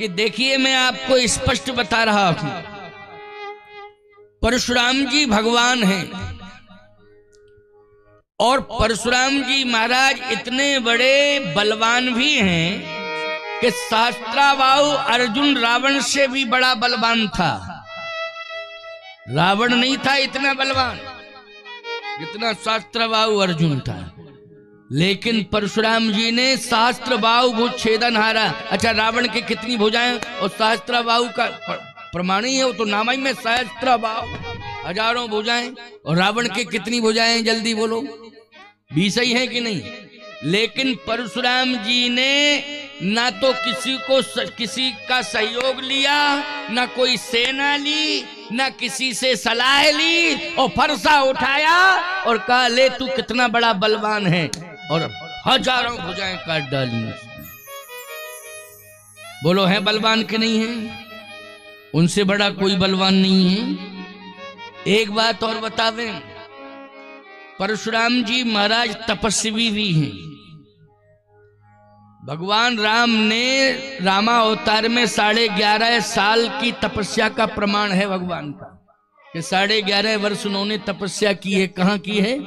कि देखिए मैं आपको स्पष्ट बता रहा हूं, परशुराम जी भगवान हैं और परशुराम जी महाराज इतने बड़े बलवान भी हैं कि सहस्त्राबाहु अर्जुन रावण से भी बड़ा बलवान था। रावण नहीं था इतना बलवान जितना सहस्त्राबाहु अर्जुन था, लेकिन परशुराम जी ने सहस्त्रबाहु भुज छेदन हारा। अच्छा, रावण के कितनी भुजाएं और सहस्त्रबाहु का प्रमाण ही है, वो तो नाम ही में सहस्त्रबाहु, हजारों भुजाएं, और रावण के कितनी भुजाएं जल्दी बोलो, 20 ही है कि नहीं। लेकिन परशुराम जी ने ना तो किसी का सहयोग लिया, ना कोई सेना ली, ना किसी से सलाह ली, और फरसा उठाया और कहा ले तू कितना बड़ा बलवान है, और हजारों भुजाएं काट डाली। बोलो है बलवान के नहीं है? उनसे बड़ा कोई बलवान नहीं है। एक बात और बतावें, परशुराम जी महाराज तपस्वी भी हैं। भगवान राम ने रामावतार में 11.5 साल की तपस्या का प्रमाण है भगवान का, कि 11.5 वर्ष उन्होंने तपस्या की है। कहाँ की है?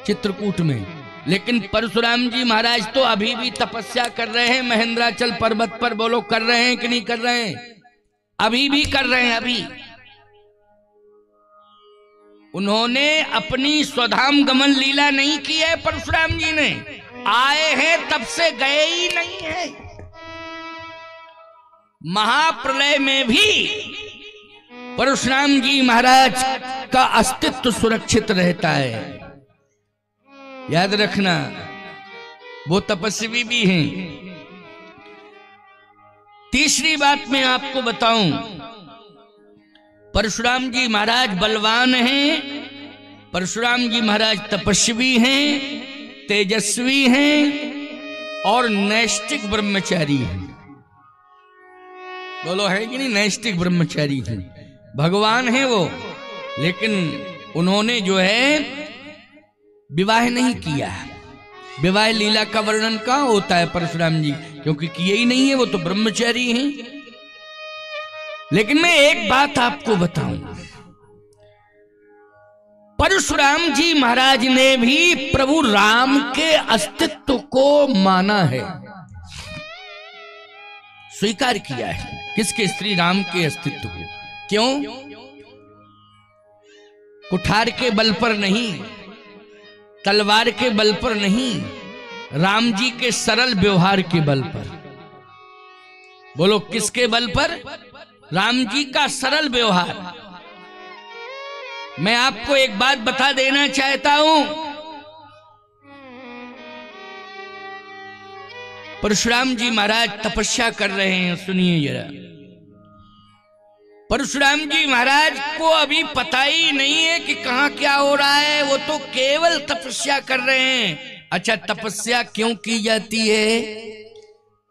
चित्रकूट में। लेकिन परशुराम जी महाराज तो अभी भी तपस्या कर रहे हैं महेंद्राचल पर्वत पर। बोलो कर रहे हैं कि नहीं कर रहे हैं? अभी भी कर रहे हैं। अभी उन्होंने अपनी स्वधाम गमन लीला नहीं की है। परशुराम जी ने आए हैं तब से गए ही नहीं है। महाप्रलय में भी परशुराम जी महाराज का अस्तित्व सुरक्षित रहता है, याद रखना। वो तपस्वी भी हैं। तीसरी बात मैं आपको बताऊं, परशुराम जी महाराज बलवान हैं, परशुराम जी महाराज तपस्वी हैं, तेजस्वी हैं और नैष्ठिक ब्रह्मचारी हैं। बोलो है कि नहीं? नैष्ठिक ब्रह्मचारी हैं, भगवान हैं वो, लेकिन उन्होंने जो है विवाह नहीं किया। विवाह लीला का वर्णन कहां होता है परशुराम जी? क्योंकि किए ही नहीं है, वो तो ब्रह्मचारी हैं। लेकिन मैं एक बात आपको बताऊं, परशुराम जी महाराज ने भी प्रभु राम के अस्तित्व को माना है, स्वीकार किया है। किसके? श्री राम के अस्तित्व को। क्यों? कुठार के बल पर नहीं, तलवार के बल पर नहीं, राम जी के सरल व्यवहार के बल पर। बोलो किसके बल पर? राम जी का सरल व्यवहार। मैं आपको एक बात बता देना चाहता हूं, परशुराम जी महाराज तपस्या कर रहे हैं। सुनिए जरा, परशुराम जी महाराज को अभी पता ही नहीं है कि कहां क्या हो रहा है, वो तो केवल तपस्या कर रहे हैं। अच्छा, तपस्या क्यों की जाती है?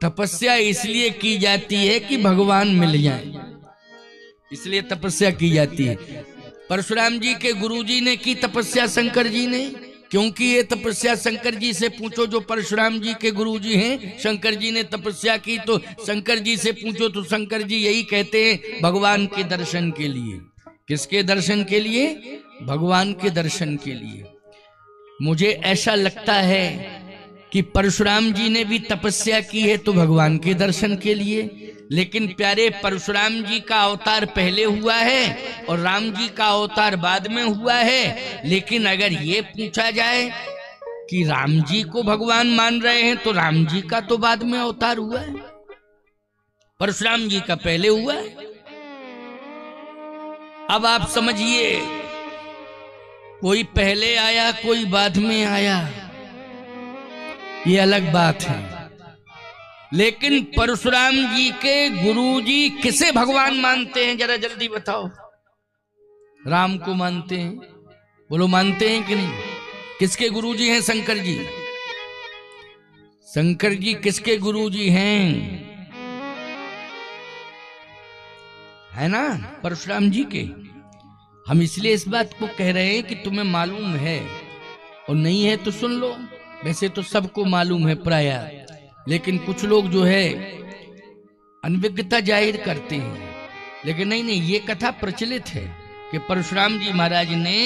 तपस्या इसलिए की जाती है कि भगवान मिल जाए, इसलिए तपस्या की जाती है। परशुराम जी के गुरुजी ने की तपस्या, शंकर जी ने। क्योंकि ये तपस्या शंकर जी से पूछो, जो परशुराम जी के गुरुजी हैं, शंकर जी ने तपस्या की, तो शंकर जी से पूछो तो शंकर जी यही कहते हैं, भगवान के दर्शन के लिए। किसके दर्शन के लिए? भगवान के दर्शन के लिए। मुझे ऐसा लगता है कि परशुराम जी ने भी तपस्या की है तो भगवान के दर्शन के लिए। लेकिन प्यारे, परशुराम जी का अवतार पहले हुआ है और राम जी का अवतार बाद में हुआ है। लेकिन अगर ये पूछा जाए कि राम जी को भगवान मान रहे हैं तो राम जी का तो बाद में अवतार हुआ है, परशुराम जी का पहले हुआ है। अब आप समझिए, कोई पहले आया कोई बाद में आया, ये अलग बात है। लेकिन परशुराम जी के गुरुजी किसे भगवान मानते हैं? जरा जल्दी बताओ। राम को मानते हैं। बोलो मानते हैं कि नहीं? किसके गुरुजी हैं? शंकर जी। शंकर जी किसके गुरुजी हैं? है ना, परशुराम जी के। हम इसलिए इस बात को कह रहे हैं कि तुम्हें मालूम है, और नहीं है तो सुन लो। वैसे तो सबको मालूम है प्रायः, लेकिन कुछ लोग जो है अनभिज्ञता जाहिर करते हैं। लेकिन नहीं नहीं, ये कथा प्रचलित है कि परशुराम जी महाराज ने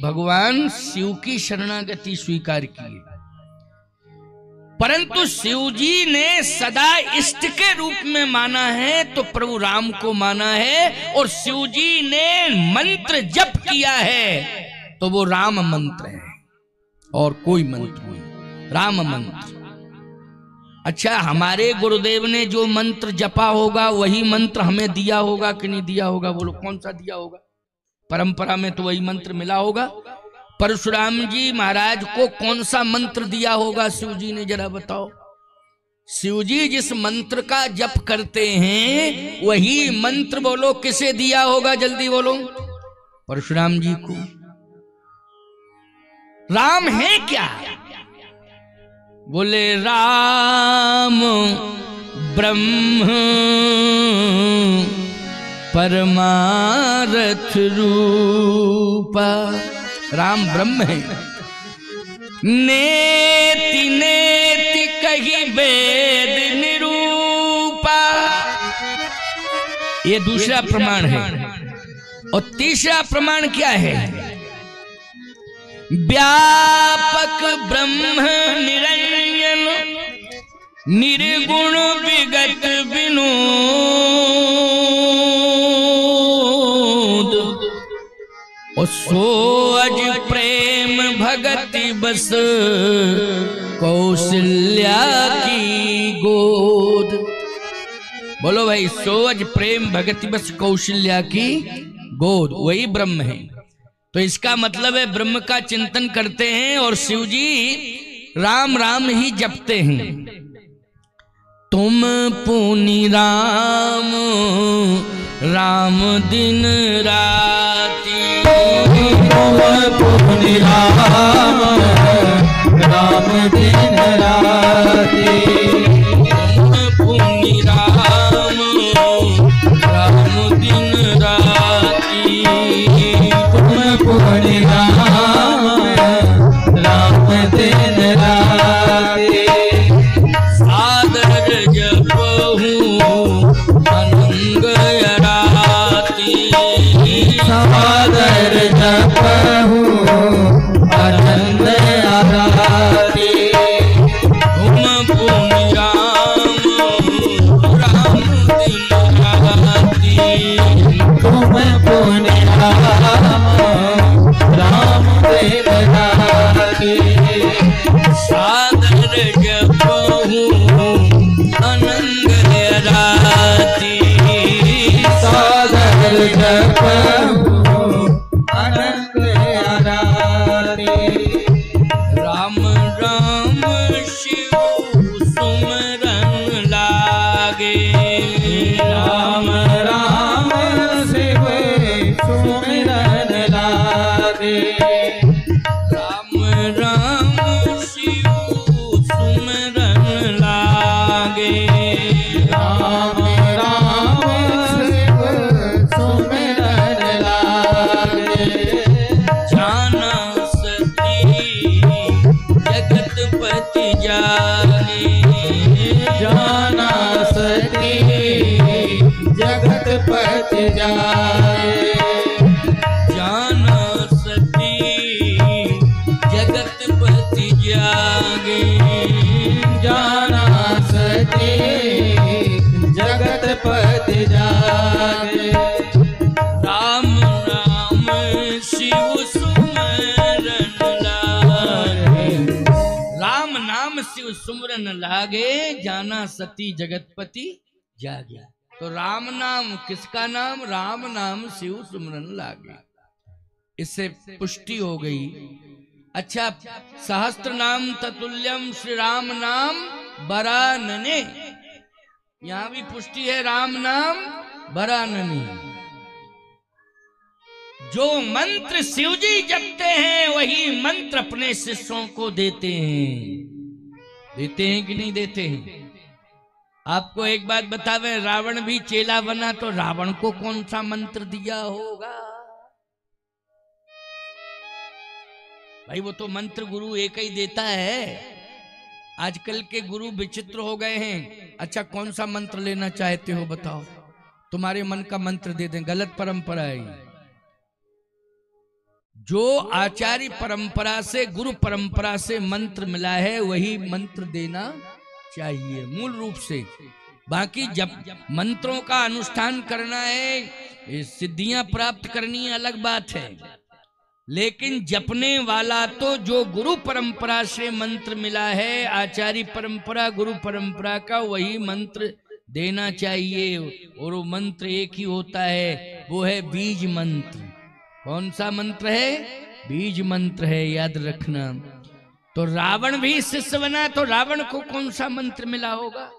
भगवान शिव की शरणागति स्वीकार की, परंतु शिव जी ने सदा इष्ट के रूप में माना है तो प्रभु राम को माना है, और शिव जी ने मंत्र जप किया है तो वो राम मंत्र है और कोई मंत्र नहीं, राम मंत्र। अच्छा, हमारे गुरुदेव ने जो मंत्र जपा होगा वही मंत्र हमें दिया होगा कि नहीं दिया होगा? बोलो कौन सा दिया होगा? परंपरा में तो वही मंत्र मिला होगा। परशुराम जी महाराज को कौन सा मंत्र दिया होगा शिव जी ने, जरा बताओ। शिव जी जिस मंत्र का जप करते हैं वही मंत्र बोलो किसे दिया होगा? जल्दी बोलो। परशुराम जी को। राम है क्या? बोले राम ब्रह्म परमारथ रूपा। राम ब्रह्म है। नेति नेति कही वेद निरूपा, ये दूसरा प्रमाण है। और तीसरा प्रमाण क्या है? व्यापक ब्रह्म निरंजन निर्गुण विगत विनोद, और सो अज प्रेम भगति बस कौशल्या की गोद। बोलो भाई, सो अज प्रेम भगति बस कौशल्या की गोद, वही ब्रह्म है। तो इसका मतलब है ब्रह्म का चिंतन करते हैं और शिव जी राम राम ही जपते हैं। तुम पुनि राम राम दिन राती, तुम पुनि राम राम दिन राती, तुम पुनि राम राम दिन राती, पुनि राम राम दिन राती, सादर जपहु अनंग राती, सादर जपहु आनंद राती, तुम पुनि राम राम दिन राती, तुम पुनि राम राम दिन राती, सादर जपहु अनंग राती, सादर जपहु अनंग राती, राम राम शिव सुमरन लागे, राम राम शिव सुमिरन लागे, राम राम शिव सुमरन लागे, राम राम शिव सुमिरन लागे, जाना सती जगतपति जाने, जाना सती जगतपति जाए, जाना सती जगतपति जागे, जाना सती जगतपति जाए, राम राम शिव सुमरन लागे, राम नाम शिव सुमरन लागे, जाना सती जगतपति जागे। तो राम नाम किसका नाम? राम नाम शिव सुमरन लागे, इससे पुष्टि हो गई। अच्छा, सहस्त्र नाम ततुल्यम श्री राम नाम बरानने, यहां भी पुष्टि है, राम नाम बरानने। जो मंत्र शिवजी जपते हैं वही मंत्र अपने शिष्यों को देते हैं। देते हैं कि नहीं देते हैं? आपको एक बात बतावे, रावण भी चेला बना तो रावण को कौन सा मंत्र दिया होगा? भाई वो तो मंत्र गुरु एक ही देता है। आजकल के गुरु विचित्र हो गए हैं। अच्छा कौन सा मंत्र लेना चाहते हो बताओ, तुम्हारे मन का मंत्र दे दें। गलत परंपरा है ये। जो आचार्य परंपरा से, गुरु परंपरा से मंत्र मिला है वही मंत्र देना चाहिए मूल रूप से। बाकी जब मंत्रों का अनुष्ठान करना है, सिद्धियां प्राप्त करनी अलग बात है, लेकिन जपने वाला तो जो गुरु परंपरा से मंत्र मिला है, आचार्य परंपरा गुरु परंपरा का, वही मंत्र देना चाहिए। और वो मंत्र एक ही होता है, वो है बीज मंत्र। कौन सा मंत्र है? बीज मंत्र है, याद रखना। तो रावण भी शिष्य बना, तो रावण को कौन सा मंत्र मिला होगा?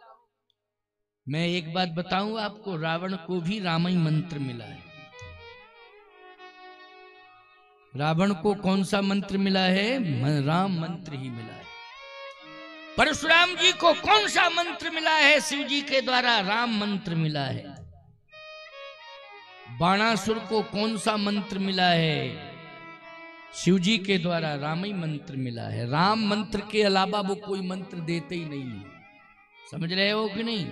मैं एक बात बताऊं आपको, रावण को भी रामायण मंत्र मिला है। रावण को कौन सा मंत्र मिला है? राम मंत्र ही मिला है। परशुराम जी को कौन सा मंत्र मिला है? शिव जी के द्वारा राम मंत्र मिला है। बाणासुर को कौन सा मंत्र मिला है? शिव जी के द्वारा रामायण मंत्र मिला है। राम मंत्र के अलावा वो कोई मंत्र देते ही नहीं है। समझ रहे हो कि नहीं?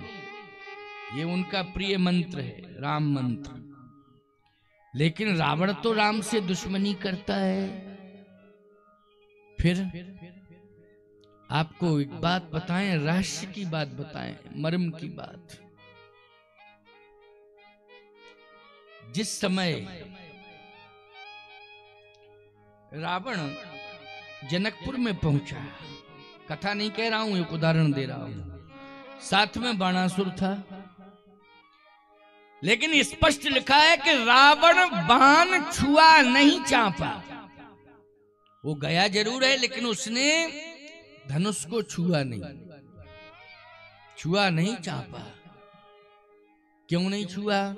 ये उनका प्रिय मंत्र है, राम मंत्र। लेकिन रावण तो राम से दुश्मनी करता है। फिर आपको एक बात बताएं, रहस्य की बात बताएं, मर्म की बात। जिस समय रावण जनकपुर में पहुंचा, कथा नहीं कह रहा हूं, एक उदाहरण दे रहा हूं, साथ में बाणासुर था, लेकिन स्पष्ट लिखा है कि रावण बाण छुआ नहीं चापा। वो गया जरूर है, लेकिन उसने धनुष को छुआ नहीं चापा। क्यों नहीं छुआ?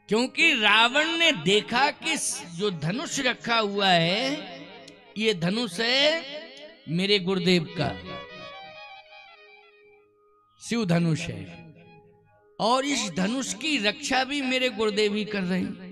क्योंकि रावण ने देखा कि जो धनुष रखा हुआ है, ये धनुष है मेरे गुरुदेव का, शिव धनुष है, और इस धनुष की रक्षा भी मेरे गुरुदेव ही कर रहे हैं।